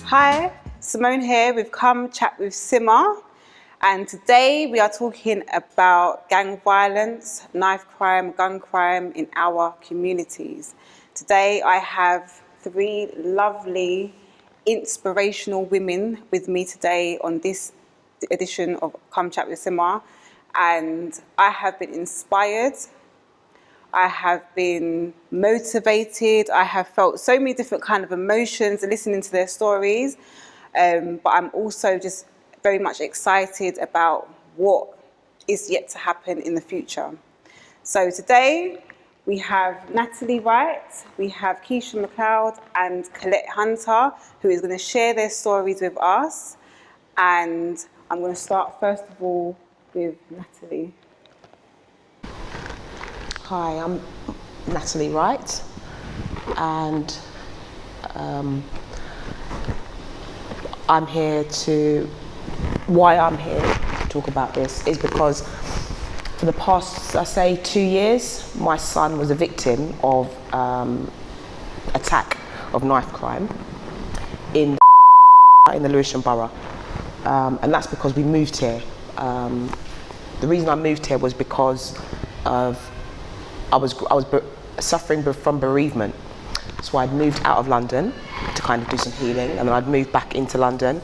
Hi, Simone here with Come Chat with Sima, and today we are talking about gang violence, knife crime, gun crime in our communities. Today I have three lovely, inspirational women with me today on this edition of Come Chat with Sima, and I have been inspired. I have been motivated. I have felt so many different kind of emotions listening to their stories. But I'm also just very much excited about what is yet to happen in the future. So today we have Natalie Wright, we have Keisha and Collet and Collet Hunter, who is going to share their stories with us. And I'm going to start first of all with Natalie. Hi, I'm Natalie Wright, and why I'm here to talk about this is because for the past, I say, 2 years, my son was a victim of attack of knife crime in the Lewisham borough, and that's because we moved here. The reason I moved here was because of I was suffering from bereavement, so I'd moved out of London to kind of do some healing, and then I'd moved back into London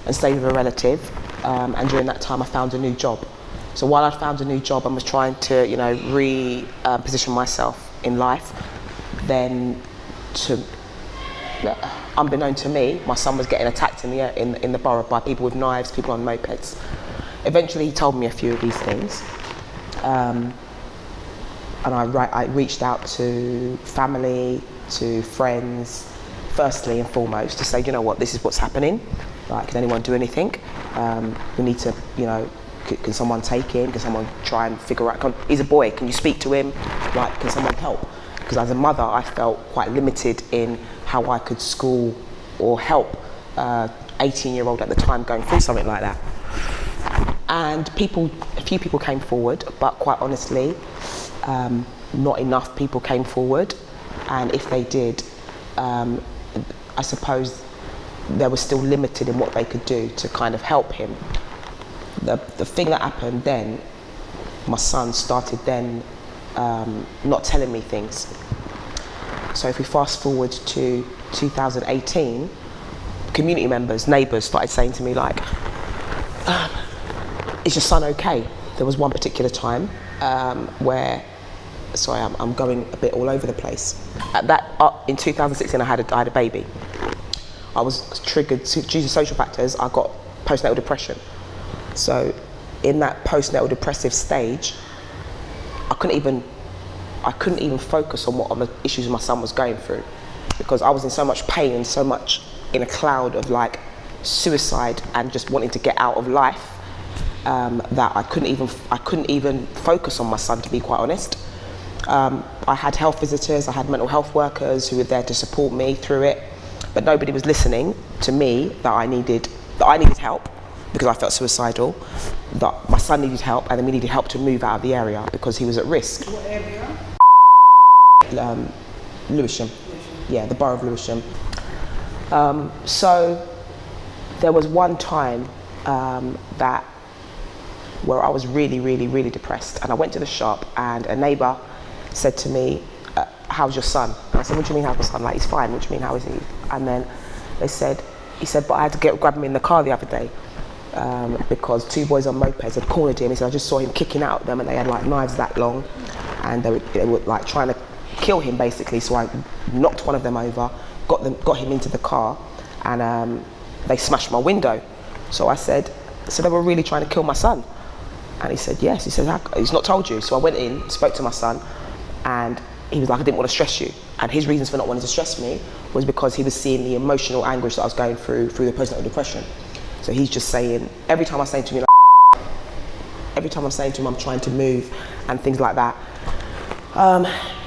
and stayed with a relative, and during that time I found a new job. So while I'd found a new job and was trying to, reposition myself in life, then unbeknown to me, my son was getting attacked in the borough by people with knives, people on mopeds. Eventually he told me a few of these things. And I reached out to family, to friends, firstly and foremost, to say, you know what, this is what's happening. Like, can anyone do anything? We need to, can someone take him? Can someone try and figure out, he's a boy, can you speak to him? Like, can someone help? Because as a mother, I felt quite limited in how I could school or help 18-year-old at the time going through something like that. And a few people came forward, but quite honestly, not enough people came forward, and if they did, I suppose they were still limited in what they could do to kind of help him. The thing that happened then, my son started then not telling me things. So if we fast forward to 2018, community members, neighbours started saying to me like, is your son okay? There was one particular time where, sorry, I'm going a bit all over the place. In 2016, I had a baby. I was triggered due to social factors. I got postnatal depression. So, in that postnatal depressive stage, I couldn't even focus on what the issues my son was going through, because I was in so much pain and so much in a cloud of like suicide and just wanting to get out of life. That I couldn't even focus on my son, to be quite honest. I had health visitors, I had mental health workers who were there to support me through it, but nobody was listening to me that I needed help because I felt suicidal, that my son needed help, and then we needed help to move out of the area because he was at risk. What area? Lewisham. Yeah, the borough of Lewisham. So there was one time where I was really, really, really depressed, and I went to the shop and a neighbour said to me, how's your son? And I said, what do you mean how's my son? Like, he's fine, what do you mean, how is he? And then he said, but I had to grab him in the car the other day because two boys on mopeds had cornered him. He said, I just saw him kicking out at them, and they had like knives that long, and they were like trying to kill him basically. So I knocked one of them over, got him into the car, and they smashed my window. So I said, so they were really trying to kill my son? And he said, yes. He said, he's not told you. So I went in, spoke to my son, and he was like, I didn't want to stress you. And his reasons for not wanting to stress me was because he was seeing the emotional anguish that I was going through the postnatal depression. So he's just saying, every time I'm saying to him, I'm trying to move and things like that,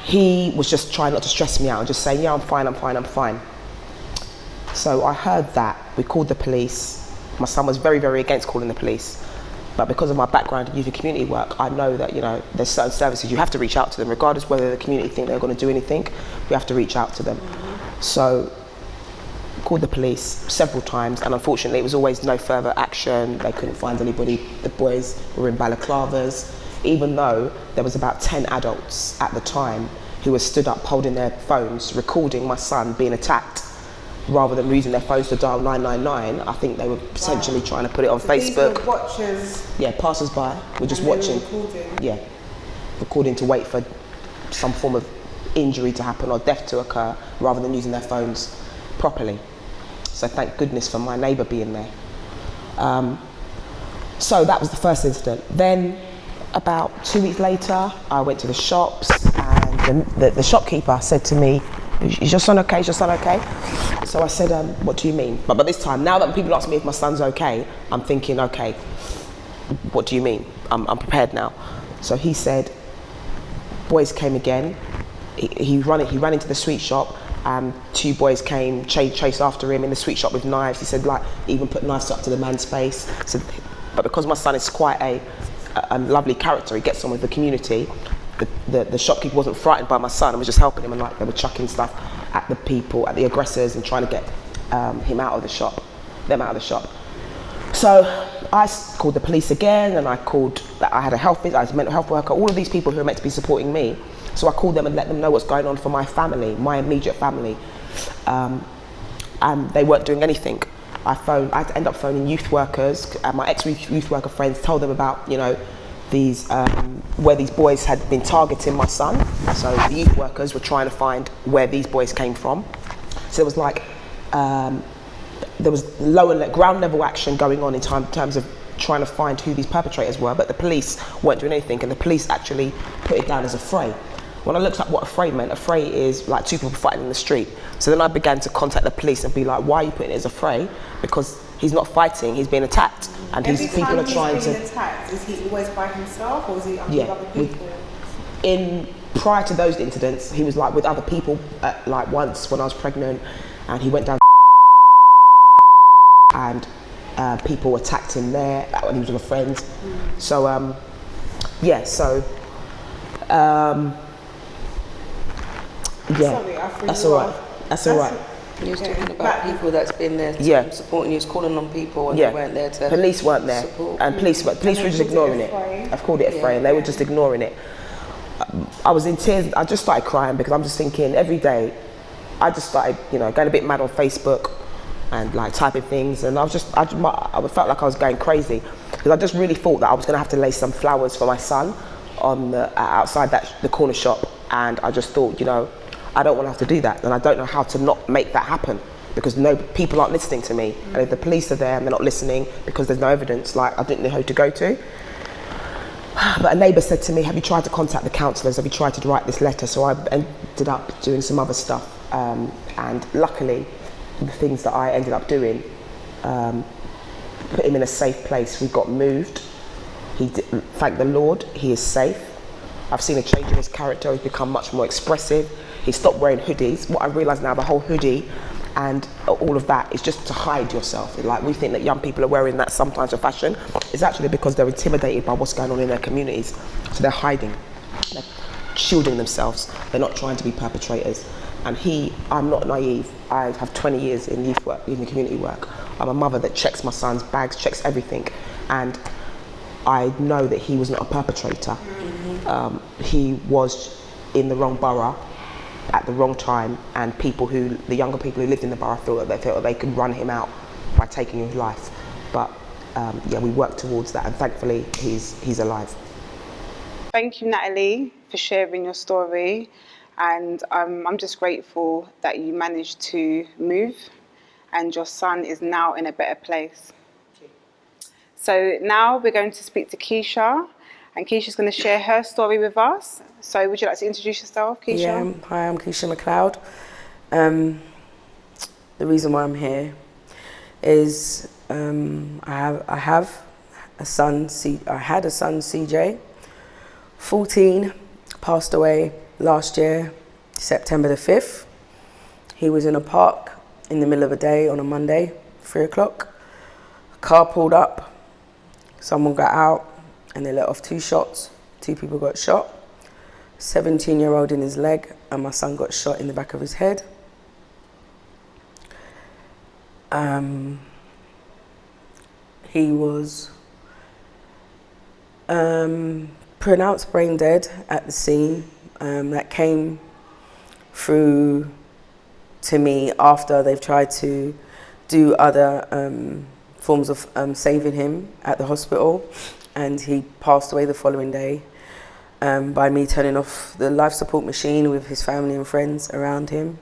he was just trying not to stress me out and just saying, yeah, I'm fine. So I heard that. We called the police. My son was very, very against calling the police. But because of my background in youth and community work, I know that, there's certain services you have to reach out to them, regardless whether the community think they're going to do anything. We have to reach out to them. So called the police several times, and unfortunately it was always no further action. They couldn't find anybody. The boys were in balaclavas, even though there was about 10 adults at the time who were stood up holding their phones, recording my son being attacked. Rather than using their phones to dial 999, I think they were potentially trying to put it on Facebook. These were watchers. Yeah, passers-by were just watching. Yeah, recording to wait for some form of injury to happen or death to occur, rather than using their phones properly. So thank goodness for my neighbour being there. So that was the first incident. Then about 2 weeks later, I went to the shops, and the shopkeeper said to me, "Is your son okay? Is your son okay?" So I said, "What do you mean?" But by this time, now that people ask me if my son's okay, I'm thinking, okay, what do you mean? I'm prepared now. So he said, boys came again. He ran into the sweet shop, and 2 boys came, chased after him in the sweet shop with knives. He said, like, even put knives up to the man's face. So, but because my son is quite a lovely character, he gets on with the community, the shopkeeper wasn't frightened by my son and was just helping him, and like they were chucking stuff at the people, at the aggressors, and trying to get them out of the shop. So I called the police again, and I called that I had a mental health worker, all of these people who are meant to be supporting me. So I called them and let them know what's going on for my family, my immediate family, and they weren't doing anything. I had to end up phoning youth workers, and my ex-youth worker friends told them about, you know, these where these boys had been targeting my son. So the youth workers were trying to find where these boys came from. So there was like there was ground level action going on in terms of trying to find who these perpetrators were, but the police weren't doing anything, and the police actually put it down as a fray. When I looked up what a fray meant, a fray is like 2 people fighting in the street. So then I began to contact the police and be like, why are you putting it as a fray? Because he's not fighting, he's being attacked. And people are trying to... attacked, is he always by himself, or is he with other people? Prior to those incidents, he was like with other people, like once when I was pregnant, and he went down and people attacked him there when he was with a friend. So, yeah, so... yeah, sorry, that's all right. That's all right. You was talking about people that's been there supporting you, calling on people, and they weren't there to police weren't there, support. and police were just ignoring it. I've called it a fray, and they were just ignoring it. I was in tears. I just started crying because I'm just thinking every day. I just started, you know, going a bit mad on Facebook and like typing things, and I felt like I was going crazy because I just really thought that I was going to have to lay some flowers for my son on outside the corner shop, and I just thought, you know, I don't want to have to do that, and I don't know how to not make that happen because people aren't listening to me. And if the police are there and they're not listening because there's no evidence, like I didn't know who to go to. But a neighbour said to me, have you tried to contact the counsellors? Have you tried to write this letter? So I ended up doing some other stuff, and luckily the things that I ended up doing put him in a safe place. We got moved. Thank the Lord, he is safe. I've seen a change in his character. He's become much more expressive. He stopped wearing hoodies. What I realise now, the whole hoodie and all of that is just to hide yourself. Like, we think that young people are wearing that sometimes for fashion. It's actually because they're intimidated by what's going on in their communities. So they're hiding, they're shielding themselves. They're not trying to be perpetrators. And I'm not naive. I have 20 years in youth work, in community work. I'm a mother that checks my son's bags, checks everything. And I know that he was not a perpetrator. He was in the wrong borough at the wrong time, and the younger people who lived in the borough felt that they could run him out by taking his life. But yeah, we worked towards that, and thankfully he's alive. Thank you, Natalie, for sharing your story, and I'm just grateful that you managed to move and your son is now in a better place. So now we're going to speak to Keisha, and Keisha's going to share her story with us. So would you like to introduce yourself, Keisha? Yeah, hi, I'm Keisha McLeod. The reason why I'm here is I had a son, CJ, 14, passed away last year, September the 5th. He was in a park in the middle of the day on a Monday, 3 o'clock. A car pulled up, someone got out, and they let off 2 shots. 2 people got shot. 17-year-old in his leg, and my son got shot in the back of his head. He was pronounced brain dead at the scene. That came through to me after they've tried to do other forms of saving him at the hospital, and he passed away the following day by me turning off the life support machine with his family and friends around him.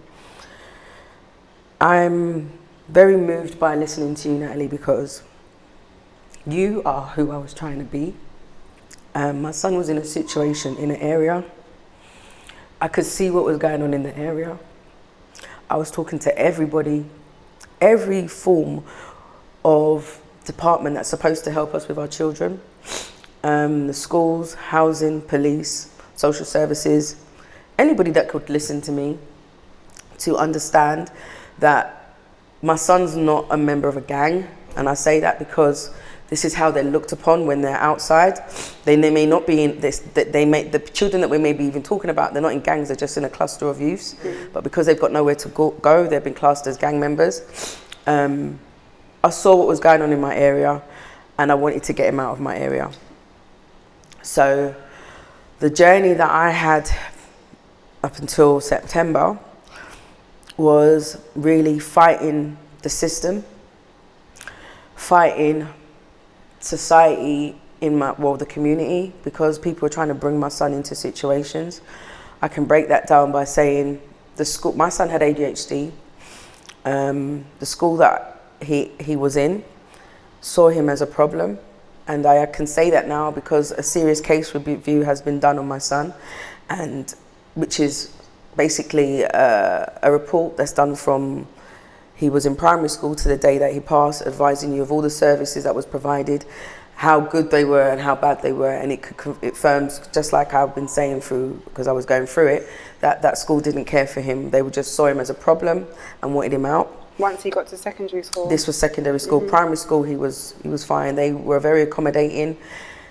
I'm very moved by listening to you, Natalie, because you are who I was trying to be. My son was in a situation in an area. I could see what was going on in the area. I was talking to everybody, every form of department that's supposed to help us with our children. The schools, housing, police, social services, anybody that could listen to me to understand that my son's not a member of a gang. And I say that because this is how they're looked upon when they're outside. They may not be in this, the children that we may be even talking about, they're not in gangs, they're just in a cluster of youths. But because they've got nowhere to go, they've been classed as gang members. I saw what was going on in my area, and I wanted to get him out of my area. So the journey that I had up until September was really fighting the system, fighting society in the community, because people are trying to bring my son into situations. I can break that down by saying the school, my son had ADHD. The school that he was in saw him as a problem, and I can say that now because a serious case review has been done on my son, and which is basically a report that's done from he was in primary school to the day that he passed, advising you of all the services that was provided, how good they were and how bad they were, and it confirms, just like I've been saying through, because I was going through it, that school didn't care for him. They just saw him as a problem and wanted him out. Once he got to secondary school? This was secondary school. Primary school, he was fine. They were very accommodating.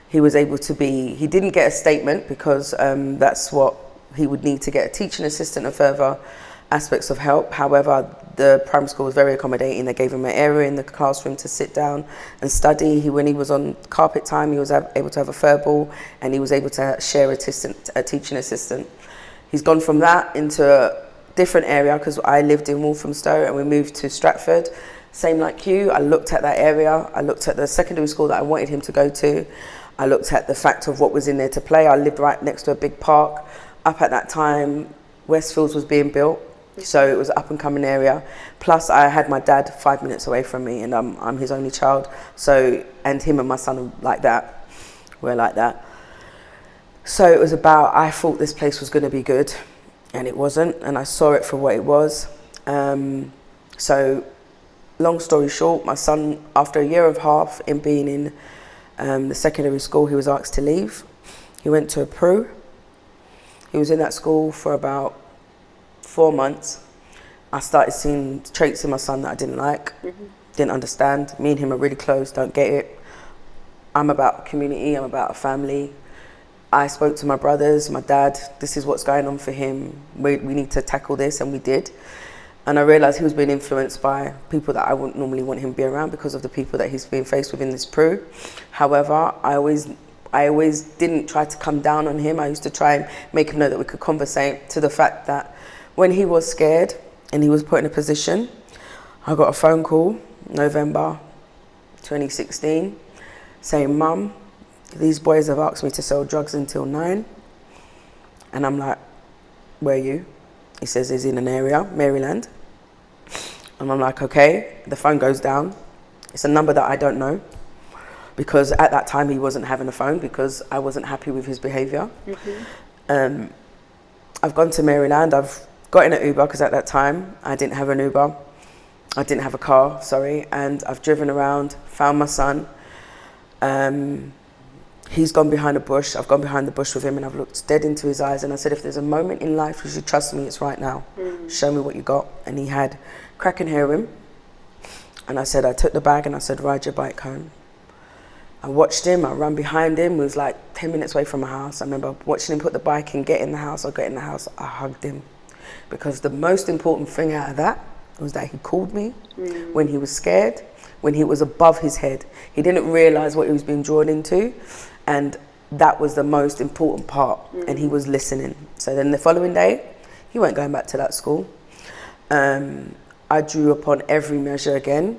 He was able to be, he didn't get a statement because that's what he would need to get a teaching assistant and further aspects of help. However, the primary school was very accommodating. They gave him an area in the classroom to sit down and study. When he was on carpet time, he was able to have a furball, and he was able to share a teaching assistant. He's gone from that into a different area, because I lived in Walthamstow and we moved to Stratford. Same like you, I looked at that area. I looked at the secondary school that I wanted him to go to. I looked at the fact of what was in there to play. I lived right next to a big park. Up at that time, Westfields was being built. So it was an up and coming area. Plus I had my dad 5 minutes away from me, and I'm his only child. So, and him and my son are like that. We're like that. So it was about, I thought this place was going to be good, and it wasn't, and I saw it for what it was. So long story short, my son, after a year and a half in being in the secondary school, he was asked to leave. He went to a Peru. He was in that school for about 4 months. I started seeing traits in my son that I didn't like, didn't understand. Me and him are really close, don't get it. I'm about community, I'm about a family. I spoke to my brothers, my dad, this is what's going on for him. We need to tackle this, and we did. And I realised he was being influenced by people that I wouldn't normally want him to be around because of the people that he's being faced with in this Peru. However, I always didn't try to come down on him. I used to try and make him know that we could conversate, to the fact that when he was scared and he was put in a position, I got a phone call, November 2016, saying, "Mum, these boys have asked me to sell drugs until 9. And I'm like, "Where are you?" He says he's in an area, Maryland. And I'm like, okay. The phone goes down. It's a number that I don't know, because at that time he wasn't having a phone because I wasn't happy with his behaviour. I've gone to Maryland. I've got in an Uber, because at that time I didn't have an Uber. I didn't have a car, sorry. And I've driven around, found my son. He's gone behind a bush. I've gone behind the bush with him, and I've looked dead into his eyes, and I said, if there's a moment in life you should trust me, it's right now. Show me what you got. And he had crack and heroin. And I said, I took the bag and I said, ride your bike home. I watched him, I ran behind him. It was like 10 minutes away from my house. I remember watching him put the bike in, get in the house. I got in the house, I hugged him. Because the most important thing out of that was that he called me when he was scared, when he was above his head. He didn't realise what he was being drawn into, and that was the most important part, and he was listening. So then the following day, he weren't going back to that school. I drew upon every measure again.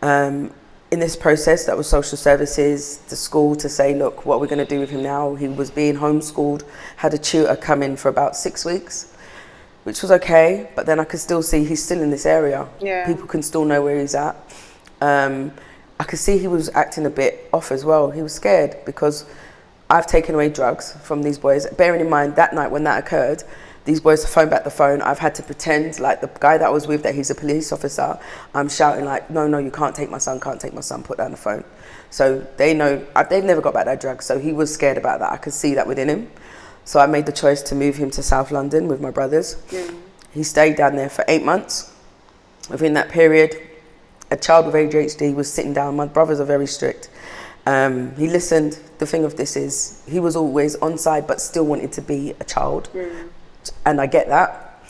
In this process, that was social services, the school, to say, look, what are we going to do with him now? He was being homeschooled, had a tutor come in for about 6 weeks, which was okay, but then I could still see he's still in this area. Yeah. People can still know where he's at. I could see he was acting a bit off as well. He was scared because I've taken away drugs from these boys. Bearing in mind, that night when that occurred, these boys phoned back the phone. I've had to pretend like the guy that I was with, that he's a police officer. I'm shouting like, no, you can't take my son, put down the phone. So they know, they've never got back their drugs. So he was scared about that. I could see that within him. So I made the choice to move him to South London with my brothers. He stayed down there for 8 months. Within that period, a child with ADHD was sitting down. My brothers are very strict. He listened. The thing of this is, he was always on side, but still wanted to be a child. And I get that.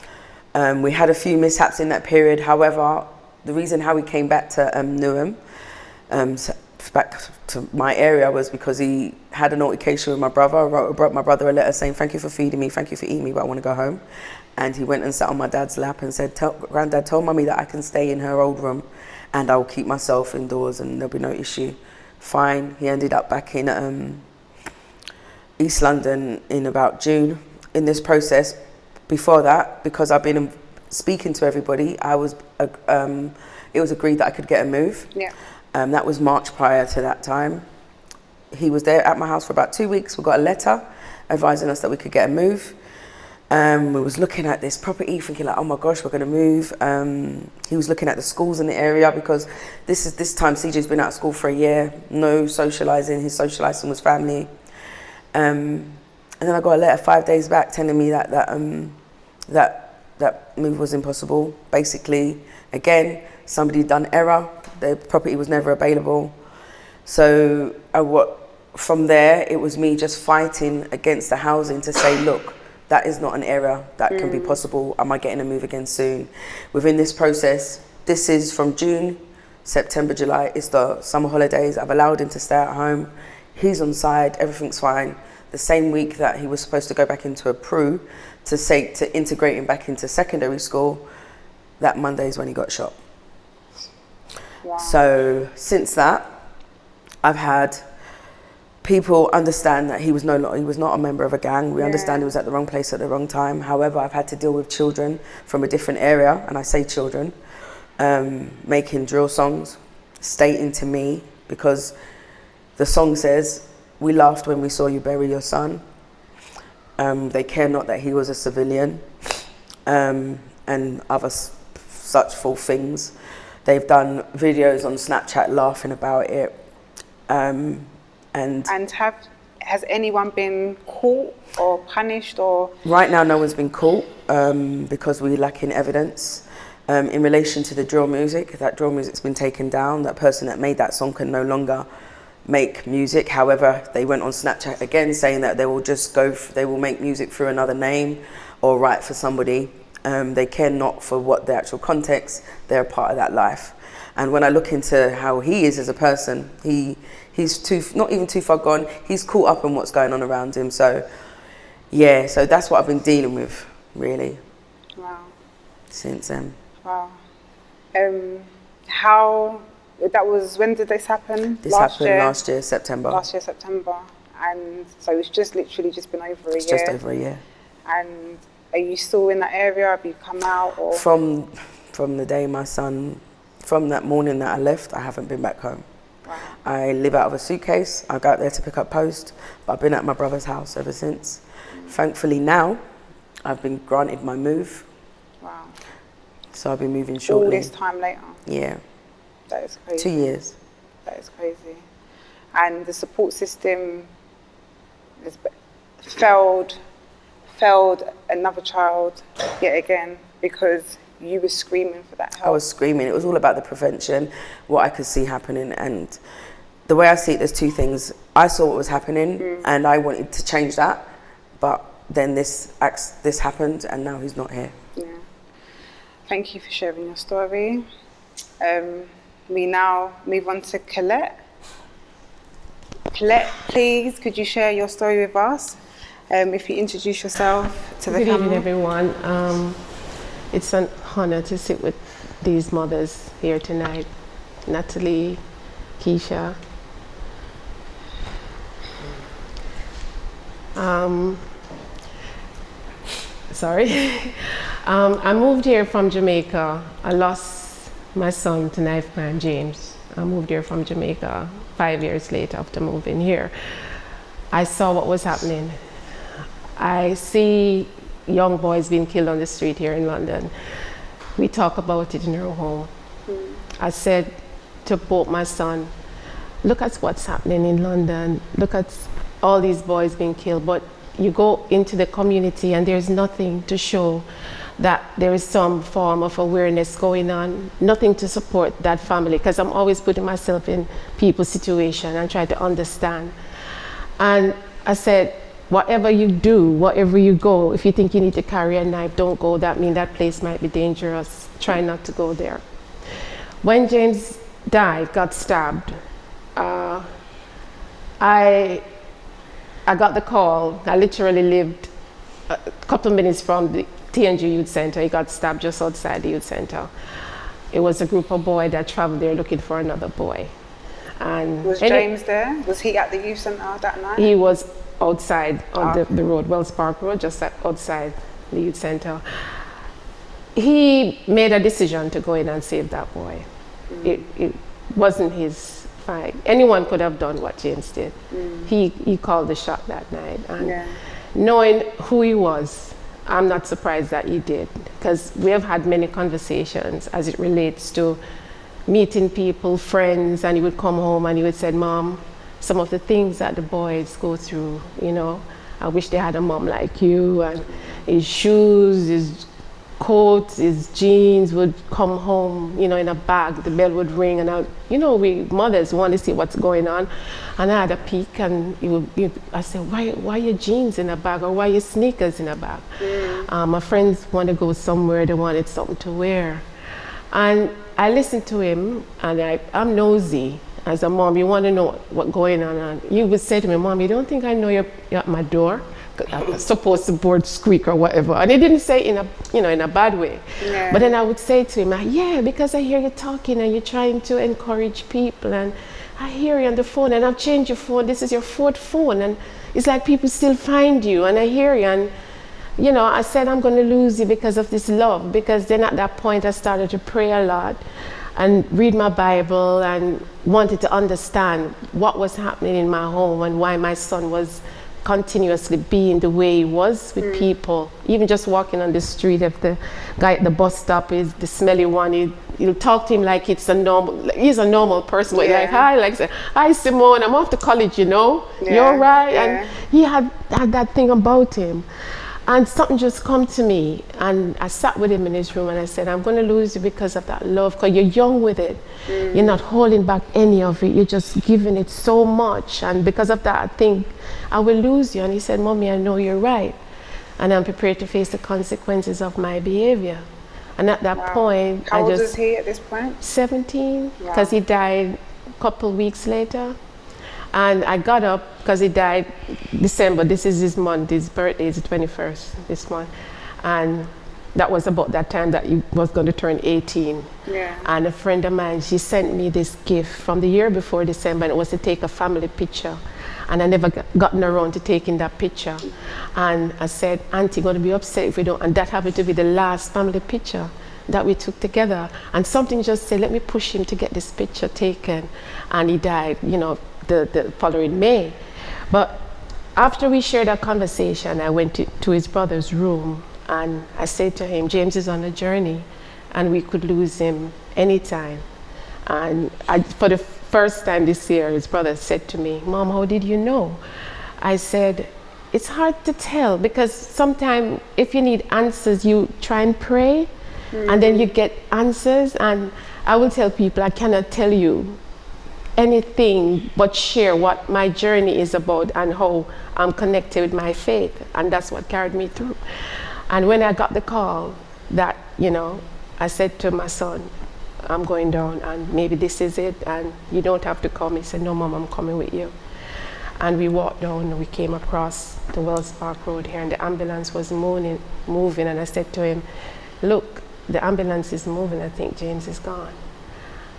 We had a few mishaps in that period. However, the reason how he came back to Newham, back to my area, was because he had an altercation with my brother. I wrote my brother a letter saying, thank you for feeding me, thank you for eating me, but I want to go home. And he went and sat on my dad's lap and said, Granddad, tell Mummy that I can stay in her old room and I'll keep myself indoors and there'll be no issue. Fine. He ended up back in East London in about June. In this process, before that, because I've been speaking to everybody, it was agreed that I could get a move. Yeah. That was March prior to that time. He was there at my house for about 2 weeks. We got a letter advising us that we could get a move. We was looking at this property, thinking like, oh my gosh, we're going to move. He was looking at the schools in the area, because this time CJ's been out of school for a year, no socialising. His socialising was family. And then I got a letter 5 days back telling me that move was impossible. Basically, again, somebody done error. The property was never available. So from there, it was me just fighting against the housing to say, look, that is not an area that can be possible. Am I getting a move again soon? Within this process, this is from June, September, July. It's the summer holidays. I've allowed him to stay at home. He's on side. Everything's fine. The same week that he was supposed to go back into a PRU to integrate him back into secondary school, that Monday is when he got shot. Wow. So since that, I've had people understand that he was not a member of a gang. We understand he was at the wrong place at the wrong time. However, I've had to deal with children from a different area, and I say children, making drill songs, stating to me, because the song says, we laughed when we saw you bury your son. They care not that he was a civilian, and other such full things. They've done videos on Snapchat laughing about it. And has anyone been caught or punished or? Right now, no one's been caught because we're lacking evidence. In relation to the drill music, that drill music's been taken down. That person that made that song can no longer make music. However, they went on Snapchat again saying that they will make music through another name or write for somebody. They care not for what the actual context. They're a part of that life. And when I look into how he is as a person, he's not even too far gone. He's caught up in what's going on around him. So yeah, so that's what I've been dealing with, really. Wow. Since then. Wow. When did this happen? This happened last year, September. Last year, September. And so it's just literally just been over a year. It's just over a year. And are you still in that area? Have you come out? Or? From the day my son, from that morning that I left, I haven't been back home. Wow. I live out of a suitcase. I go out there to pick up post, but I've been at my brother's house ever since. Thankfully now, I've been granted my move. Wow. So I'll be moving shortly. All this time later? Yeah. That is crazy. 2 years. That is crazy. And the support system has failed another child yet again because you were screaming for that help. I was screaming. It was all about the prevention, what I could see happening. And the way I see it, there's two things. I saw what was happening and I wanted to change that. But then this happened and now he's not here. Yeah. Thank you for sharing your story. We now move on to Collet. Collet, please, could you share your story with us? If you introduce yourself to the Good camera. evening, everyone. It's an honor to sit with these mothers here tonight. Natalie, Keisha. I moved here from Jamaica. I lost my son to knife crime, James. I moved here from Jamaica 5 years later after moving here. I saw what was happening. I see young boys being killed on the street here in London. We talk about it in our home. I said to both my son, look at what's happening in London. Look at all these boys being killed. But you go into the community and there's nothing to show that there is some form of awareness going on, nothing to support that family, because I'm always putting myself in people's situation and try to understand. And I said, whatever you do, wherever you go, if you think you need to carry a knife, don't go. That means that place might be dangerous. Try not to go there. When James died, got stabbed, I got the call. I literally lived a couple minutes from the TNG Youth Center. He got stabbed just outside the youth center. It was a group of boys that traveled there looking for another boy. And was James there? Was he at the youth center that night? He was outside on the road, Wells Park Road, just outside the youth center. He made a decision to go in and save that boy. It wasn't his fight. Anyone could have done what James did. He called the shot that night. And knowing who he was, I'm not surprised that he did, because we have had many conversations as it relates to meeting people, friends, and he would come home and he would say, Mom, some of the things that the boys go through, you know, I wish they had a mom like you. And his shoes, his coat, his jeans would come home, you know, in a bag. The bell would ring, and we mothers want to see what's going on. And I had a peek, and I said, why your jeans in a bag, or why your sneakers in a bag? My friends want to go somewhere, they wanted something to wear. And I listened to him, and I'm nosy. As a mom, you want to know what's going on. And you would say to me, Mom, you don't think I know you're at my door? I'm supposed to board squeak or whatever. And he didn't say it in a bad way. Yeah. But then I would say to him, yeah, because I hear you talking and you're trying to encourage people, and I hear you on the phone, and I've changed your phone. This is your 4th phone, and it's like people still find you, and I hear you. And I said I'm going to lose you because of this love. Because then at that point I started to pray a lot and read my Bible and wanted to understand what was happening in my home and why my son was continuously being the way he was with people. Even just walking on the street, if the guy at the bus stop is the smelly one, you'll talk to him like he's a normal person. But like, hi Simone, I'm off to college, you're right. And he had that thing about him. And something just come to me, and I sat with him in his room and I said, I'm going to lose you because of that love, because you're young with it. You're not holding back any of it. You're just giving it so much. And because of that, I think I will lose you. And he said, Mommy, I know you're right. And I'm prepared to face the consequences of my behavior. And at that point, How old is he at this point? 17, because he died a couple weeks later. And I got up because he died December. This is his month. His birthday is the 21st this month. And that was about that time that he was going to turn 18. Yeah. And a friend of mine, she sent me this gift from the year before December, and it was to take a family picture. And I never gotten around to taking that picture. And I said, Auntie, going to be upset if we don't. And that happened to be the last family picture that we took together. And something just said, let me push him to get this picture taken. And he died, the following May. But after we shared that conversation, I went to his brother's room, and I said to him, James is on a journey and we could lose him anytime. And for the first time this year, his brother said to me, Mom, how did you know? I said, it's hard to tell, because sometimes if you need answers, you try and pray, and then you get answers. And I will tell people, I cannot tell you anything but share what my journey is about and how I'm connected with my faith, and that's what carried me through. And when I got the call that I said to my son, I'm going down and maybe this is it and you don't have to come. He said, no, Mom, I'm coming with you. And we walked down and we came across the Wells Park Road here and the ambulance was moving and I said to him, look, the ambulance is moving, I think James is gone.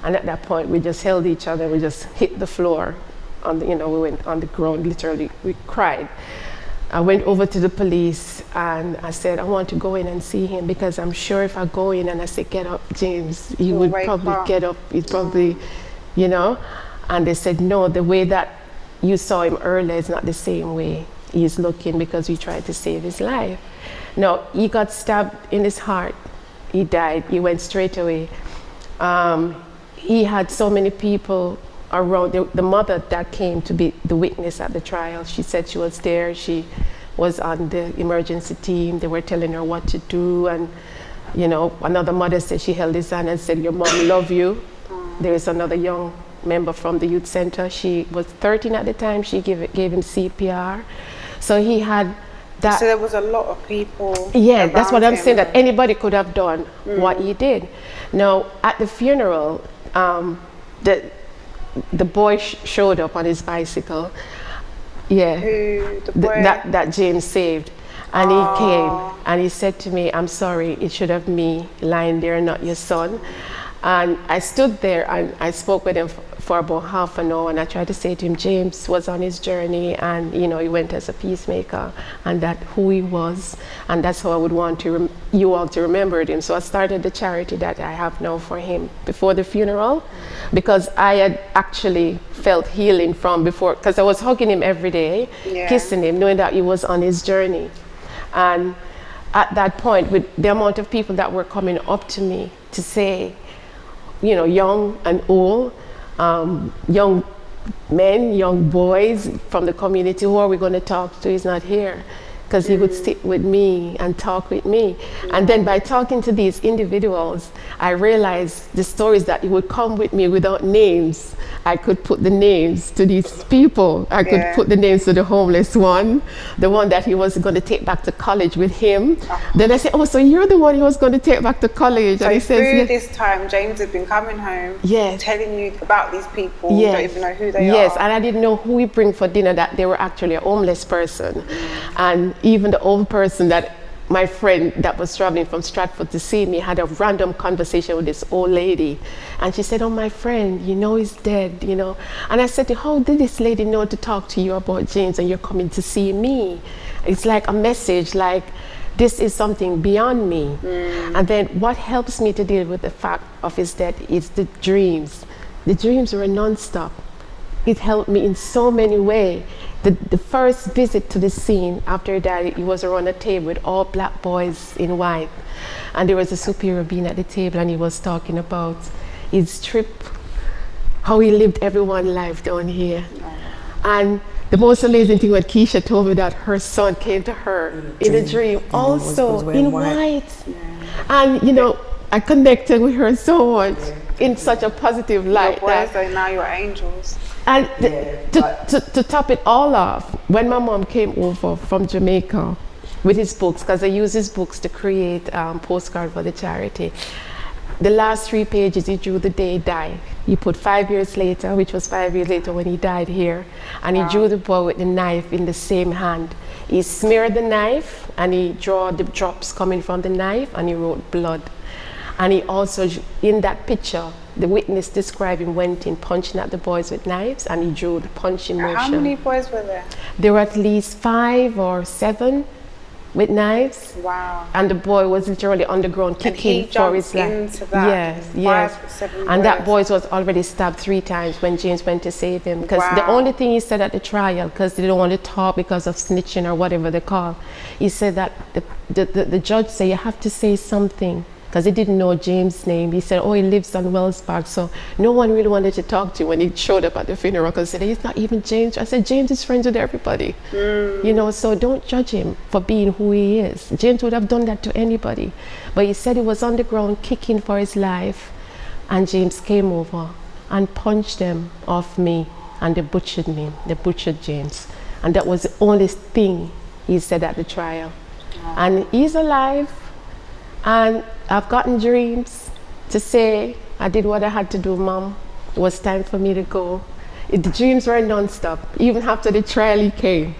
And at that point we just held each other, we just hit the floor, we went on the ground, literally, we cried. I went over to the police and I said, I want to go in and see him because I'm sure if I go in and I say, get up, James, he would probably get up, he'd probably, And they said, no, the way that you saw him earlier is not the same way he's looking because we tried to save his life. No, he got stabbed in his heart. He died, he went straight away. He had so many people around. The mother that came to be the witness at the trial, she said she was there, she was on the emergency team, they were telling her what to do, and another mother said she held his hand and said, your mom love you. There is another young member from the youth center, she was 13 at the time, she gave him CPR. So he had that. So there was a lot of people. Yeah, that's what I'm saying, that anybody could have done what he did. Now, at the funeral, the boy showed up on his bicycle. Yeah. Who, the boy? That James saved. And he came and he said to me, I'm sorry, it should have me lying there, not your son. And I stood there and I spoke with him for about half an hour and I tried to say to him, James was on his journey and he went as a peacemaker and that who he was, and that's how I would want you all to remember him. So I started the charity that I have now for him before the funeral, because I had actually felt healing from before, because I was hugging him every day, kissing him, knowing that he was on his journey. And at that point, with the amount of people that were coming up to me to say, young and old, young men, young boys from the community, who are we going to talk to? He's not here. Because he would sit with me and talk with me. And then by talking to these individuals, I realized the stories that he would come with me without names. I could put the names to these people. I could put the names to the homeless one, the one that he was going to take back to college with him. Then I said, oh, so you're the one he was going to take back to college. So and he says, through this time, James had been coming home, telling you about these people. You don't even know who they are. Yes, and I didn't know who he bring for dinner, that they were actually a homeless person. And even the old person that my friend that was traveling from Stratford to see me had a random conversation with this old lady. And she said, oh, my friend, he's dead, And I said to her, how did this lady know to talk to you about James and you're coming to see me? It's like a message, like this is something beyond me. And then what helps me to deal with the fact of his death is the dreams. The dreams were nonstop. It helped me in so many ways. The first visit to the scene after he died, he was around a table with all black boys in white. And there was a superior being at the table and he was talking about his trip, how he lived everyone's life down here. And the most amazing thing when Keisha told me that her son came to her in a dream also in white. And I connected with her so much in such a positive light. Your boys are now your angels. And to top it all off, when my mom came over from Jamaica with his books, because I use his books to create postcards for the charity, the last 3 pages he drew the day he died. He put 5 years later, which was 5 years later when he died here, and he drew the boy with the knife in the same hand. He smeared the knife and he drew the drops coming from the knife and he wrote blood. And he also, in that picture, the witness described him went in punching at the boys with knives and he drew the punching motion. How many boys were there? There were at least 5 or 7 with knives. Wow. And the boy was literally on the ground kicking for his life. Into that. Yes. 5 or 7 and boys. that boy was already stabbed 3 times when James went to save him. Because the only thing he said at the trial, because they don't want to talk because of snitching or whatever they call, he said that the judge said you have to say something. Because he didn't know James' name. He said, oh, he lives on Wells Park. So no one really wanted to talk to him when he showed up at the funeral, because he said, he's not even James. I said, James is friends with everybody. So don't judge him for being who he is. James would have done that to anybody. But he said he was on the ground kicking for his life. And James came over and punched them off me. And they butchered me. They butchered James. And that was the only thing he said at the trial. And he's alive. And I've gotten dreams to say, I did what I had to do, Mom. It was time for me to go. The dreams were non-stop, even after the trial he came.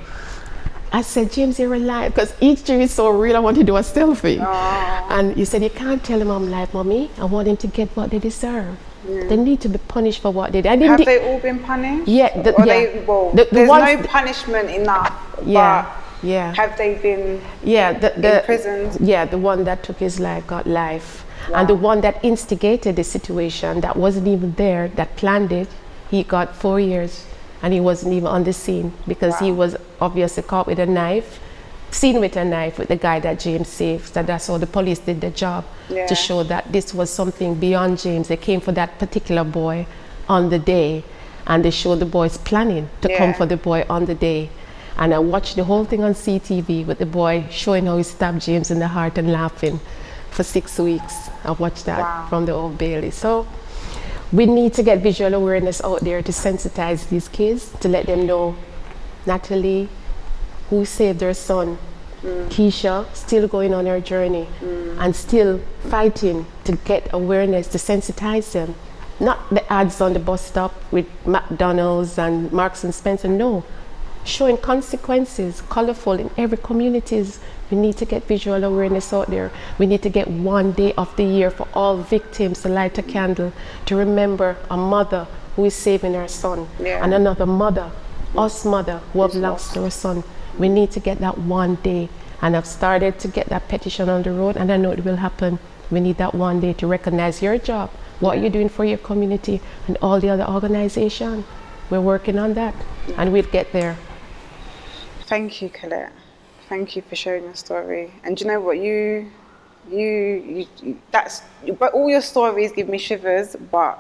I said, James, you're alive, because each dream is so real, I want to do a selfie. Aww. And you said, you can't tell him I'm alive, Mommy. I want him to get what they deserve. They need to be punished for what they did. Have they all been punished? Yeah. There's no punishment enough. Yeah. But Yeah. have they been imprisoned? Yeah, the one that took his life got life. Wow. And the one that instigated the situation, that wasn't even there, that planned it, he got 4 years. And he wasn't even on the scene because he was obviously caught with a knife, seen with a knife with the guy that James saved. So that's how the police did their job, to show that this was something beyond James. They came for that particular boy on the day, and they showed the boys planning to come for the boy on the day. And I watched the whole thing on CTV with the boy showing how he stabbed James in the heart and laughing for 6 weeks. I watched that from the Old Bailey. So we need to get visual awareness out there to sensitize these kids, to let them know Natalie, who saved her son, Keisha, still going on her journey and still fighting to get awareness, to sensitize them. Not the ads on the bus stop with McDonald's and Marks and Spencer, no. Showing consequences, colorful in every communities. We need to get visual awareness out there. We need to get one day of the year for all victims to light a candle, to remember a mother who is saving her son, and another mother, us mother, who have lost her son. We need to get that one day. And I've started to get that petition on the road, and I know it will happen. We need that one day to recognize your job, what you're doing for your community, and all the other organizations. We're working on that, and we'll get there. Thank you, Collet. Thank you for sharing your story. And do you know what, but all your stories give me shivers, but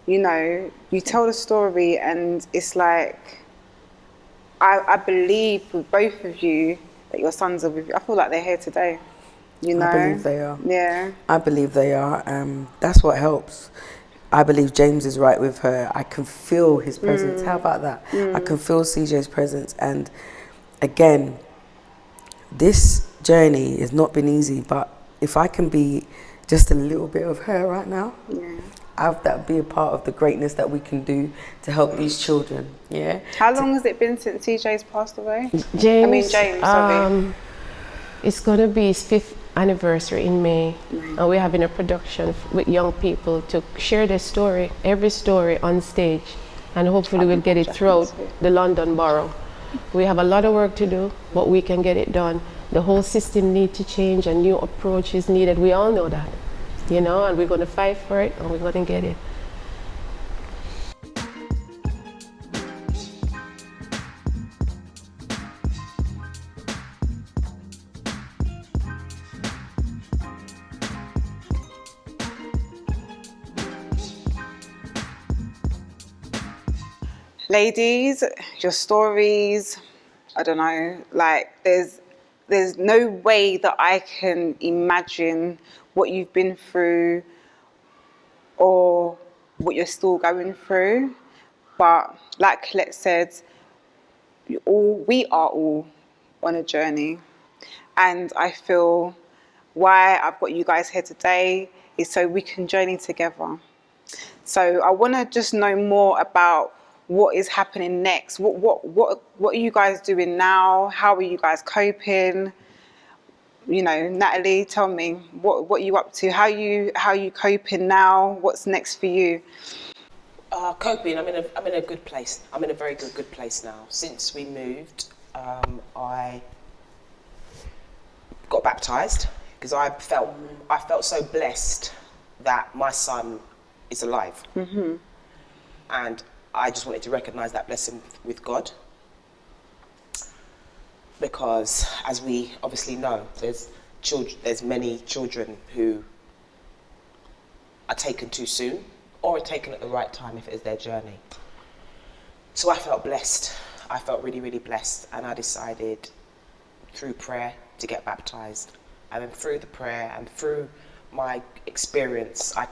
you know, you tell the story and it's like, I believe with both of you that your sons are with you. I feel like they're here today, you know? I believe they are. Yeah. I believe they are. That's what helps. I believe James is right with her. I can feel his presence. How about that? I can feel CJ's presence. And again, this journey has not been easy, but if I can be just a little bit of her right now, that would be a part of the greatness that we can do to help these children. Yeah. How long has it been since CJ's passed away? James, sorry. It's going to be his 5th anniversary in May, and we're having a production with young people to share their story, every story on stage, and hopefully we'll get it throughout the London Borough. We have a lot of work to do, but we can get it done. The whole system needs to change, a new approach is needed. We all know that, you know, and we're going to fight for it, and we're going to get it. Ladies, your stories, I don't know, like there's no way that I can imagine what you've been through or what you're still going through. But like Collet said, we are all on a journey. And I feel why I've got you guys here today is so we can journey together. So I want to just know more about what is happening next. What are you guys doing now? How are you guys coping? You know, Natalie, tell me what are you up to? How are you coping now? What's next for you? Coping. I'm in a good place. I'm in a very good place now. Since we moved, I got baptised because I felt so blessed that my son is alive, and I just wanted to recognise that blessing with God, because as we obviously know, there's many children who are taken too soon or are taken at the right time if it is their journey. So I felt blessed. I felt really, really blessed, and I decided through prayer to get baptised. And then through the prayer and through my experience, I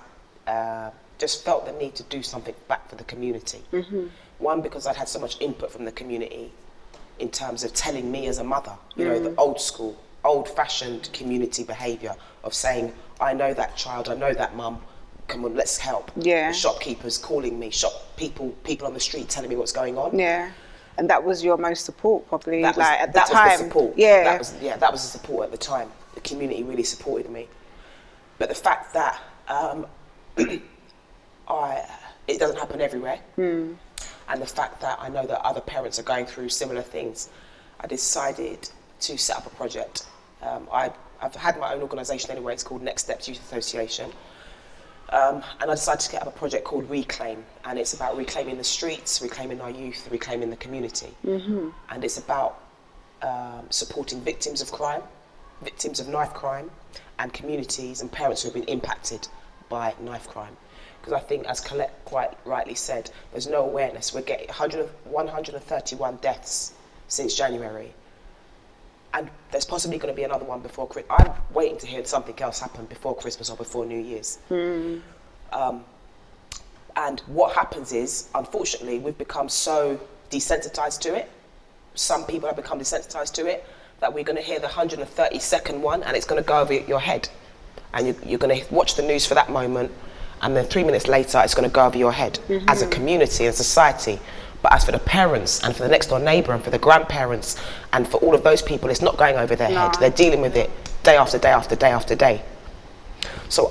just felt the need to do something back for the community. One, because I'd had so much input from the community in terms of telling me as a mother, you know, the old school old-fashioned community behaviour of saying, I know that child, I know that mum, come on, let's help. Yeah. The shopkeepers calling me, people on the street telling me what's going on. Yeah. And that was your most support, probably, That was, like, at the that time. was the support. Yeah. That was the support at the time. The community really supported me. But the fact that it doesn't happen everywhere, and the fact that I know that other parents are going through similar things, I decided to set up a project. I've had my own organisation anyway. It's called Next Steps Youth Association. And I decided to get up a project called Reclaim, and it's about reclaiming the streets, reclaiming our youth, reclaiming the community. And it's about supporting victims of crime, victims of knife crime, and communities and parents who have been impacted by knife crime. Because I think, as Collet quite rightly said, there's no awareness. We're getting 131 deaths since January. And there's possibly going to be another one before Christmas. I'm waiting to hear something else happen before Christmas or before New Year's. And what happens is, unfortunately, we've become so desensitized to it. Some people have become desensitized to it, that we're going to hear the 132nd one and it's going to go over your head. And you're going to watch the news for that moment, and then 3 minutes later, it's going to go over your head as a community and society. But as for the parents and for the next door neighbour and for the grandparents and for all of those people, it's not going over their head. They're dealing with it day after day after day after day. So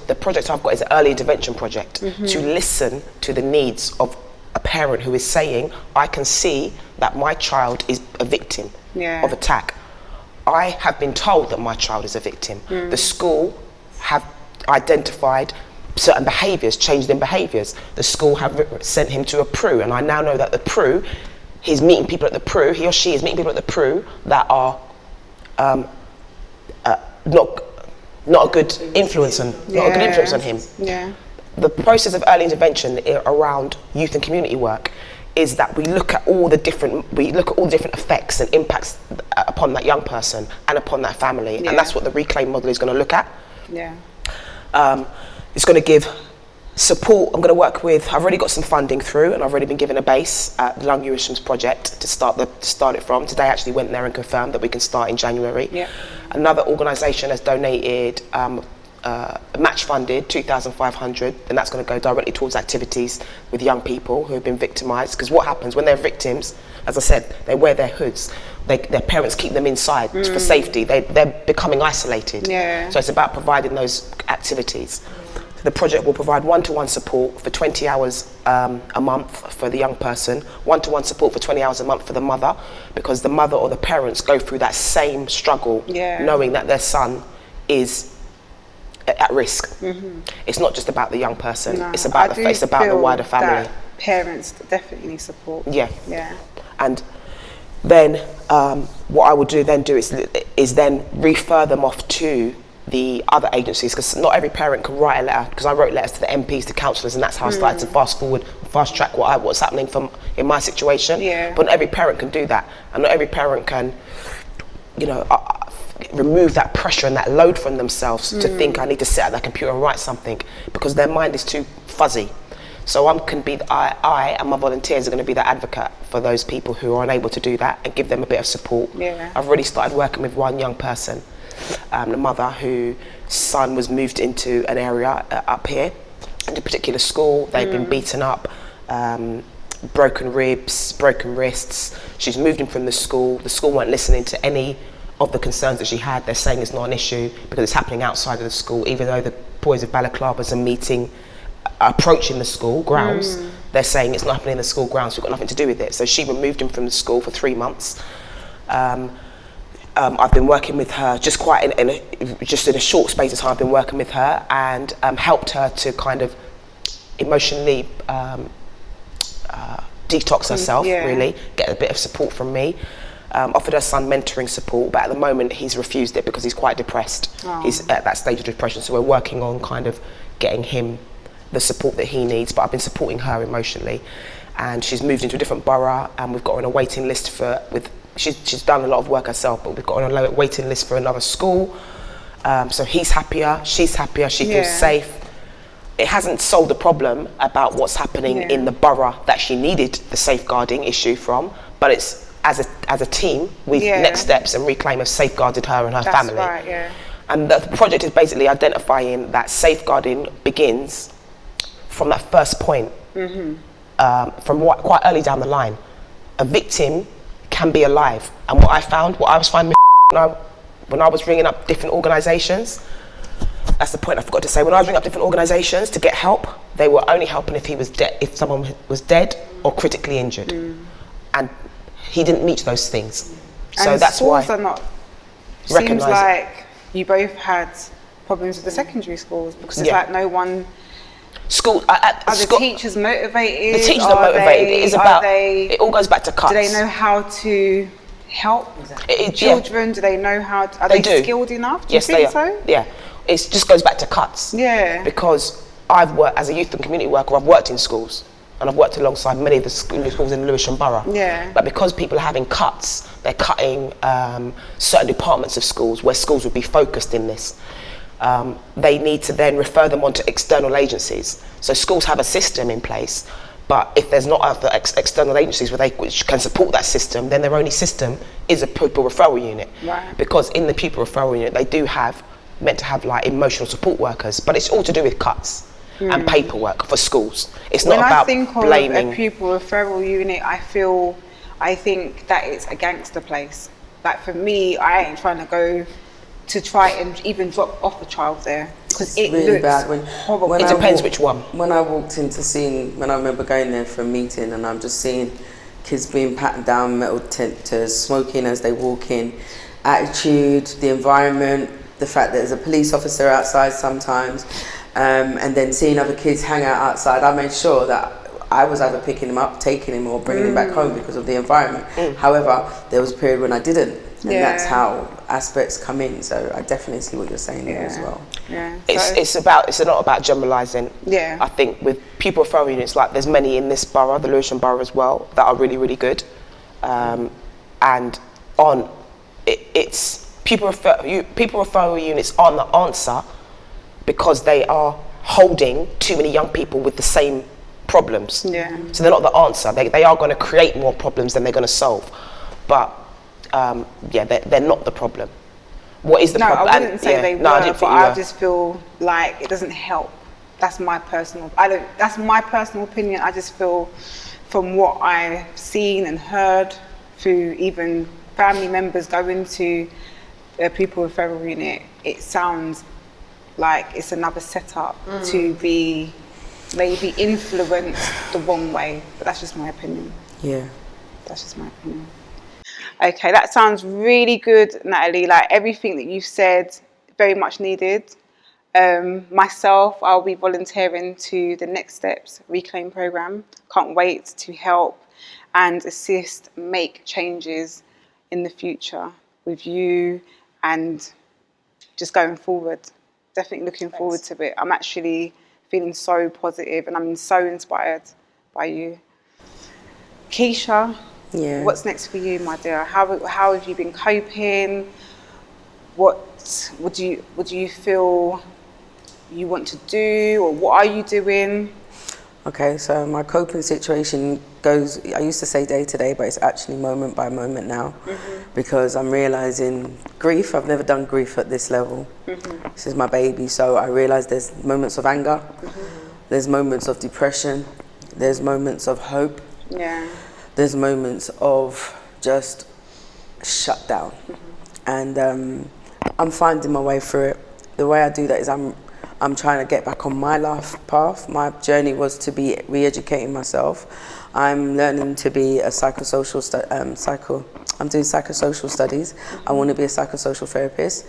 the project I've got is an early intervention project to listen to the needs of a parent who is saying, I can see that my child is a victim of attack. I have been told that my child is a victim. The school have identified certain behaviours, changed in behaviours. The school have sent him to a PRU, and I now know that the PRU, he's meeting people at the PRU, he or she is meeting people at the PRU that are not a good influence on him. Yeah. The process of early intervention around youth and community work is that we look at all the different effects and impacts upon that young person and upon that family, and that's what the Reclaim model is going to look at. It's going to give support. I'm going to work with, I've already got some funding through, and I've already been given a base at the Young Ewisham's project to start it from. Today I actually went there and confirmed that we can start in January. Another organisation has donated match funded 2,500, and that's going to go directly towards activities with young people who have been victimised. Because what happens when they're victims, as I said, they wear their hoods. Their parents keep them inside for safety. They're becoming isolated. So it's about providing those activities. So the project will provide one-to-one support for 20 hours a month for the young person, one-to-one support for 20 hours a month for the mother, because the mother or the parents go through that same struggle, knowing that their son is at risk. It's not just about the young person, it's about the wider family. Parents definitely need support. And then what I would do is then refer them off to the other agencies, because not every parent can write a letter, because I wrote letters to the MPs, to councillors, and that's how I started to fast track what's happening in my situation. But not every parent can do that, and not every parent can, remove that pressure and that load from themselves to think I need to sit at that computer and write something, because their mind is too fuzzy. So I and my volunteers are going to be the advocate for those people who are unable to do that and give them a bit of support. I've already started working with one young person, a mother whose son was moved into an area up here, in a particular school. They've been beaten up, broken ribs, broken wrists. She's moved him from the school. The school weren't listening to any of the concerns that she had. They're saying it's not an issue because it's happening outside of the school, even though the boys of balaclavas are approaching the school grounds. They're saying it's not happening in the school grounds, we've got nothing to do with it. So she removed him from the school for 3 months. I've been working with her just in a short space of time. I've been working with her and helped her to kind of emotionally detox herself, really, get a bit of support from me. Offered her son mentoring support, but at the moment he's refused it because he's quite depressed. He's at that stage of depression, so we're working on kind of getting him the support that he needs, but I've been supporting her emotionally, and she's moved into a different borough, and we've got her on a waiting list she's done a lot of work herself, but we've got her on a waiting list for another school. So he's happier, she's happier, she feels safe. It hasn't solved the problem about what's happening in the borough that she needed the safeguarding issue from, but it's as a team, with Next Steps and Reclaim have safeguarded her and her family. That's right, yeah. And the project is basically identifying that safeguarding begins from that first point, from quite early down the line. A victim can be alive. And what I was finding when I was ringing up different organisations, that's the point I forgot to say. When I was ringing up different organisations to get help, they were only helping if someone was dead or critically injured. And he didn't meet those things. So and that's why. Are not, seems like you both had problems with the secondary schools, because it's like no one. Are the teachers motivated? The teachers are motivated. It is about. It all goes back to cuts. Do they know how to help children? Do they know how? Are they skilled enough? Do you think so? Yeah, it just goes back to cuts. Yeah. Because I've worked as a youth and community worker. I've worked in schools, and I've worked alongside many of the schools in Lewisham Borough. Yeah. But because people are having cuts, they're cutting certain departments of schools where schools would be focused in this. They need to then refer them on to external agencies. So schools have a system in place, but if there's not other external agencies which can support that system, then their only system is a pupil referral unit. Right. Because in the pupil referral unit, they do meant to have like emotional support workers, but it's all to do with cuts and paperwork for schools. It's not about blaming. When I think of a pupil referral unit, I think that it's a gangster place. Like for me, I ain't trying to go to try and even drop off a child there, because it really looks bad. horrible. It depends which one. When I walked into when I remember going there for a meeting, and I'm just seeing kids being patted down, metal detectors, smoking as they walk in, attitude, the environment, the fact that there's a police officer outside sometimes, and then seeing other kids hang out outside, I made sure that I was either picking him up, taking him, or bringing him back home because of the environment. However, there was a period when I didn't. And that's how aspects come in. So I definitely see what you're saying there as well. Yeah. It's not about generalising. Yeah. I think with pupil referral units, like there's many in this borough, the Lewisham Borough as well, that are really, really good. And it's pupil referral units aren't the answer, because they are holding too many young people with the same problems. Yeah. So they're not the answer. They are going to create more problems than they're going to solve. But they're not the problem. What is the problem? No, I wouldn't say they were, but I just feel like it doesn't help. That's my personal opinion. I just feel, from what I've seen and heard through even family members going to a pupil referral unit, it sounds like it's another setup to be maybe influenced the wrong way. But that's just my opinion. Yeah. That's just my opinion. Okay, that sounds really good, Natalie. Like everything that you've said, very much needed. Myself, I'll be volunteering to the Next Steps Reclaim programme. Can't wait to help and assist, make changes in the future with you, and just going forward. Definitely looking forward to it. I'm actually feeling so positive, and I'm so inspired by you. Keisha. Yeah. What's next for you, my dear? How have you been coping? What do you feel you want to do, or what are you doing? Okay, so my coping situation goes, I used to say day to day, but it's actually moment by moment now, because I'm realising grief. I've never done grief at this level. This is my baby, so I realise there's moments of anger, there's moments of depression, there's moments of hope. Yeah. There's moments of just shut down. And I'm finding my way through it. The way I do that is I'm trying to get back on my life path. My journey was to be re-educating myself. I'm learning to be a psychosocial I'm doing psychosocial studies. I want to be a psychosocial therapist.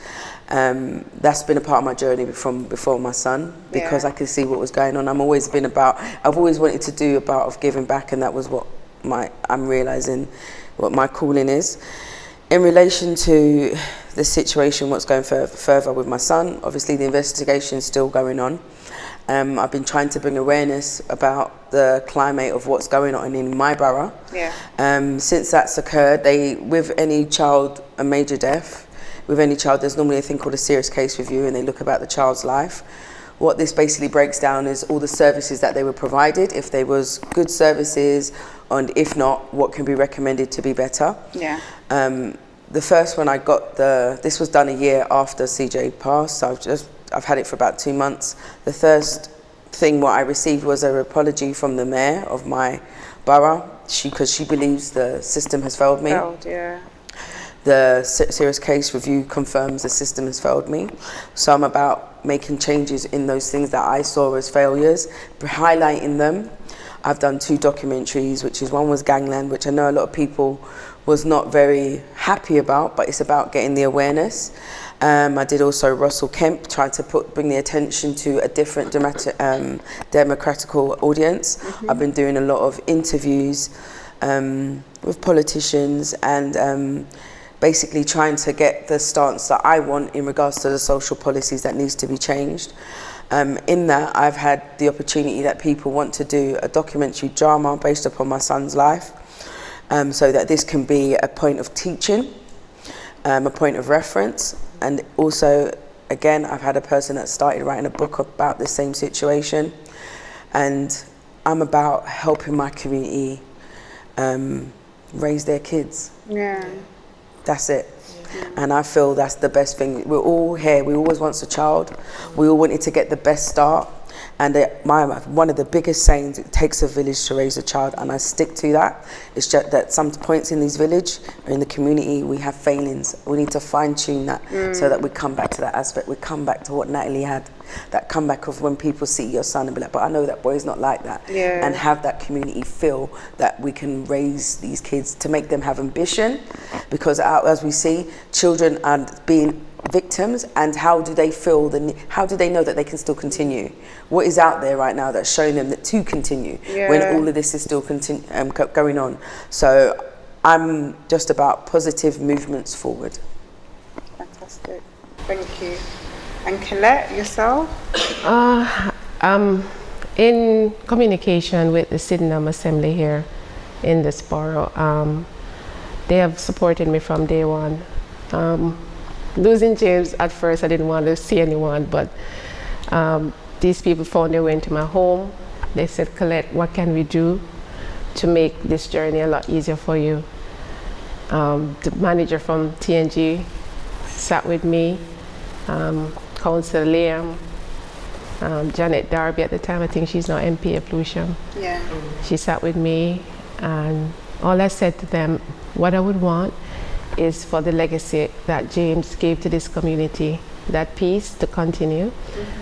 That's been a part of my journey from before my son, because I could see what was going on. I've always wanted to do of giving back, and that was what I'm realising what my calling is. In relation to the situation, what's going further with my son, obviously the investigation is still going on. I've been trying to bring awareness about the climate of what's going on in my borough. Since that's occurred, with any child, a major death, with any child, there's normally a thing called a serious case review, and they look about the child's life. what this basically breaks down is all the services that they were provided, if they was good services, and if not, what can be recommended to be better. Yeah. The first one I got, this was done a year after CJ passed, so I've had it for about 2 months. The first thing what I received was an apology from the mayor of my borough, because she believes the system has failed me. Yeah. The serious case review confirms the system has failed me. So I'm about making changes in those things that I saw as failures, highlighting them. I've done 2 documentaries, one was Gangland, which I know a lot of people was not very happy about, but it's about getting the awareness. I did also Russell Kemp, tried to bring the attention to a different democratical audience. I've been doing a lot of interviews with politicians and basically trying to get the stance that I want in regards to the social policies that needs to be changed. In that, I've had the opportunity that people want to do a documentary drama based upon my son's life, so that this can be a point of teaching, a point of reference, and also, again, I've had a person that started writing a book about the same situation, and I'm about helping my community raise their kids. Yeah. That's it. And I feel that's the best thing. We're all here. We always want a child. We all wanted to get the best start. And one of the biggest sayings, it takes a village to raise a child, and I stick to that. It's just that some points in these village or in the community, we have failings. We need to fine tune that so that we come back to that aspect. We come back to what Natalie had, that comeback of when people see your son and be like, but I know that boy's not like that. Yeah. And have that community feel that we can raise these kids to make them have ambition, because as we see, children are being victims, and how do they feel, how do they know that they can still continue? What is out there right now that's showing them that to continue when all of this is still going on? So I'm just about positive movements forward. Fantastic. Thank you. And Collet, yourself? In communication with the Sydenham Assembly here in this borough, they have supported me from day one. Losing James, at first I didn't want to see anyone, but these people found their way into my home. They said, Colette, what can we do to make this journey a lot easier for you? The manager from TNG sat with me, Councillor Liam, Janet Darby at the time, I think she's now MP of Lucian. Yeah. She sat with me, and all I said to them, what I would want is for the legacy that James gave to this community, that peace to continue.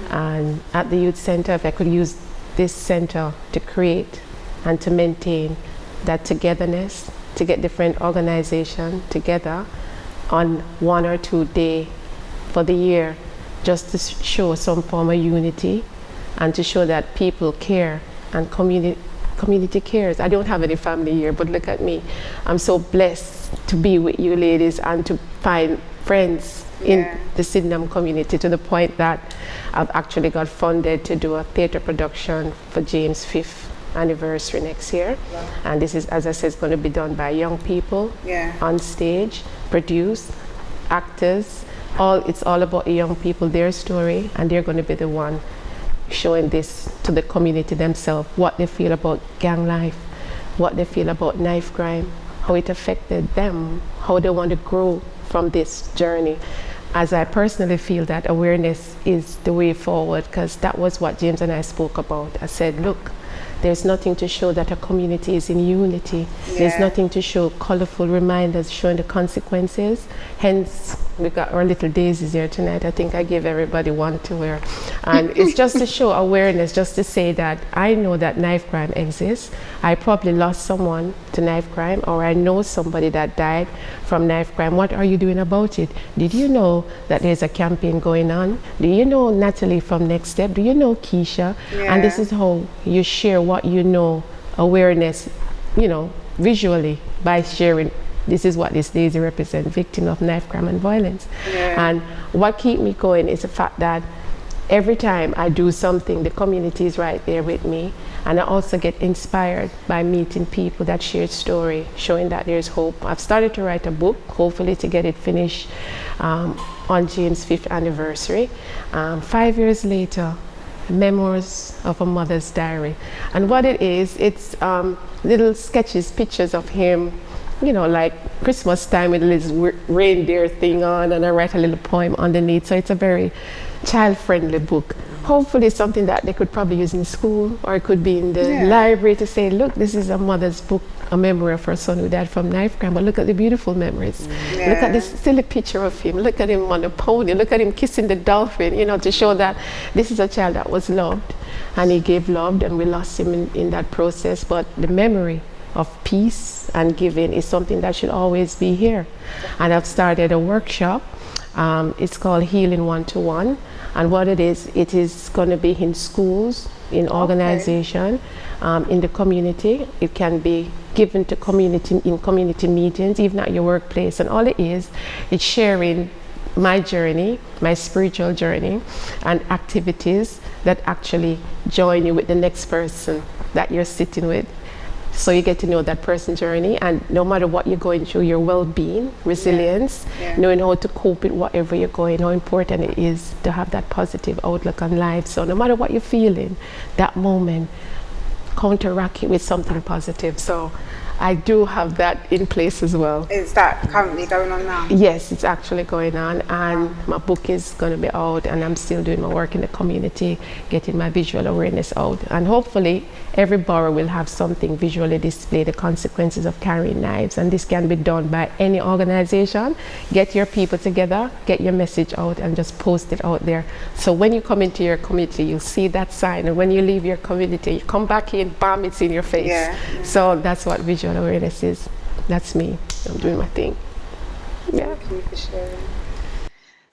And at the youth center, if I could use this center to create and to maintain that togetherness, to get different organizations together on 1 or 2 days for the year, just to show some form of unity and to show that people care and community cares. I don't have any family here, but look at me. I'm so blessed to be with you ladies and to find friends in the Sydenham community, to the point that I've actually got funded to do a theatre production for James' 5th anniversary next year. Wow. And this is, as I said, it's going to be done by young people on stage, produced, actors. It's all about the young people, their story, and they're going to be the one showing this to the community themselves, what they feel about gang life, what they feel about knife crime, how it affected them, how they want to grow from this journey. As I personally feel that awareness is the way forward, because that was what James and I spoke about. I said, look, there's nothing to show that a community is in unity. There's nothing to show colorful reminders showing the consequences. Hence, we got our little daisies here tonight. I think I gave everybody one to wear. And it's just to show awareness, just to say that I know that knife crime exists. I probably lost someone to knife crime, or I know somebody that died from knife crime. What are you doing about it? Did you know that there's a campaign going on? Do you know Natalie from Next Step? Do you know Keisha? And this is how you share what you know, awareness, visually, by sharing. This is what this daisy represents, victim of knife crime and violence. And what keeps me going is the fact that every time I do something, the community is right there with me. And I also get inspired by meeting people that share story, showing that there's hope. I've started to write a book, hopefully to get it finished on James' 5th anniversary. 5 years later, Memoirs of a Mother's Diary. And what it is, it's little sketches, pictures of him, you know, like Christmas time with a little reindeer thing on, and I write a little poem underneath. So it's a very child-friendly book. Hopefully something that they could probably use in school, or it could be in the library to say, look, this is a mother's book, a memory of her son who died from knife crime, but look at the beautiful memories. Yeah. Look at this silly picture of him. Look at him on a pony. Look at him kissing the dolphin, you know, to show that this is a child that was loved, and he gave love, and we lost him in that process. But the memory of peace and giving is something that should always be here. And I've started a workshop. It's called Healing 1-to-1. And what it is going to be in schools, in organization, in the community. It can be given to community in community meetings, even at your workplace. And all it is, it's sharing my journey, my spiritual journey, and activities that actually join you with the next person that you're sitting with. So you get to know that person's journey, and no matter what you're going through, your well-being, resilience, knowing how to cope with whatever you're going, how important it is to have that positive outlook on life. So no matter what you're feeling, that moment, counteract it with something positive. So I do have that in place as well. Is that currently going on now? Yes, it's actually going on, and my book is going to be out, and I'm still doing my work in the community, getting my visual awareness out, and hopefully every borough will have something visually display the consequences of carrying knives, and this can be done by any organization. Get your people together, get your message out, and just post it out there. So when you come into your community, you'll see that sign, and when you leave your community, you come back in, bam, it's in your face. So that's what visual awareness is. That's me. I'm doing my thing. Thank you for sharing.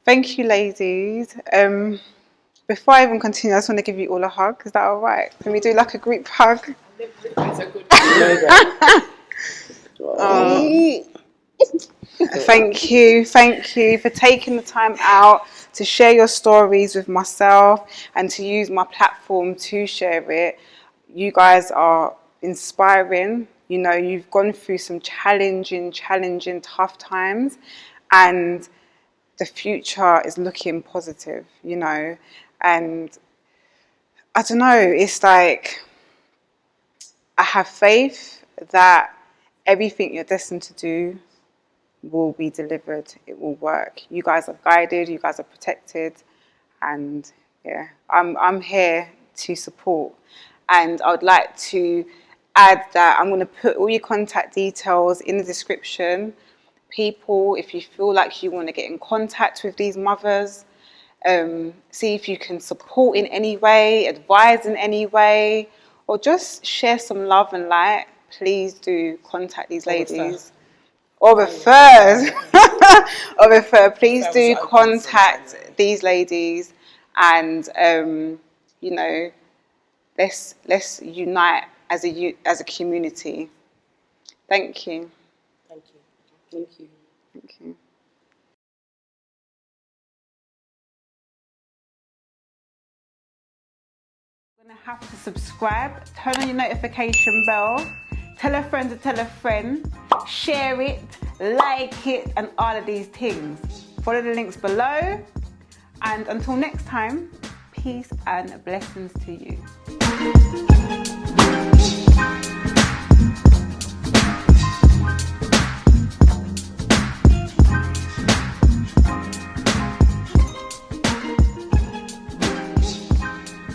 Thank you, ladies. Before I even continue, I just want to give you all a hug. Is that all right? Can we do like a group hug? Thank you for taking the time out to share your stories with myself and to use my platform to share it. You guys are inspiring. You know, you've gone through some challenging, tough times, and the future is looking positive, you know. And I don't know, it's like I have faith that everything you're destined to do will be delivered. It will work. You guys are guided, you guys are protected, and yeah, I'm here to support. And I would like to add that I'm going to put all your contact details in the description. People, if you feel like you want to get in contact with these mothers, see if you can support in any way, advise in any way, or just share some love and light, please do contact these ladies. Or refer. Please do contact these ladies, and you know, let's unite as a community. Thank you. Thank you. Thank you. Thank you. You're going to have to subscribe, turn on your notification bell, tell a friend to tell a friend, share it, like it, and all of these things. Follow the links below, and until next time, peace and blessings to you.